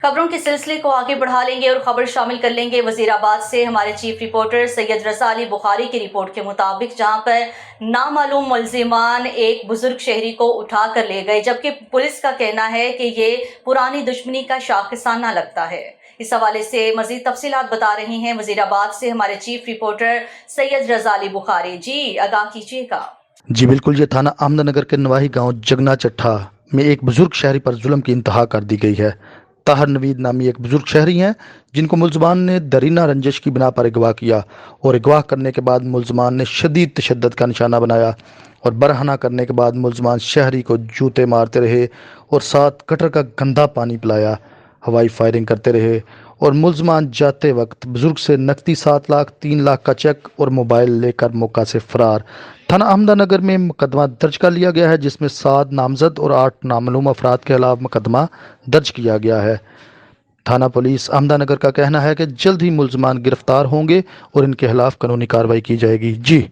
खबरों के सिलसिले को आगे बढ़ा लेंगे और खबर शामिल कर लेंगे वजीराबाद से। हमारे चीफ रिपोर्टर सैयद रज़ा अली बुखारी की रिपोर्ट के मुताबिक जहां पर नामालूम मुल्जिमान एक बुजुर्ग शहरी को उठा कर ले गए, जबकि पुलिस का कहना है कि ये पुरानी दुश्मनी का शाखसाना लगता है। इस हवाले से मजीद तफसीलात बता रहे हैं वजीराबाद से हमारे चीफ रिपोर्टर सैयद रज़ा अली बुखारी। जी आगाह कीजिएगा। जी बिल्कुल, ये थाना अहमदनगर के नवाही गांव जगना चट्ठा में एक बुजुर्ग शहरी पर जुल्म की इंतहा कर दी गई है। ताहर नवीद नामी एक बुजुर्ग शहरी हैं जिनको मुल्ज़मान ने दरीना रंजिश की बिना पर अगवा किया और अगवा करने के बाद मुल्ज़मान ने शदीद तशद्दुद का निशाना बनाया और बरहना करने के बाद मुल्ज़मान शहरी को जूते मारते रहे और साथ कटर का गंदा पानी पिलाया, हवाई फायरिंग करते रहे और मुल्ज़मान जाते वक्त बुजुर्ग से नकदी 7 लाख 3 लाख का चेक और मोबाइल लेकर मौका से फरार। थाना अहमदनगर में मुकदमा दर्ज कर लिया गया है, जिसमें 7 नामजद और 8 नामालूम अफराद के खिलाफ मुकदमा दर्ज किया गया है। थाना पुलिस अहमदनगर का कहना है कि जल्द ही मुल्ज़मान गिरफ्तार होंगे और इनके खिलाफ कानूनी कार्रवाई की जाएगी। जी।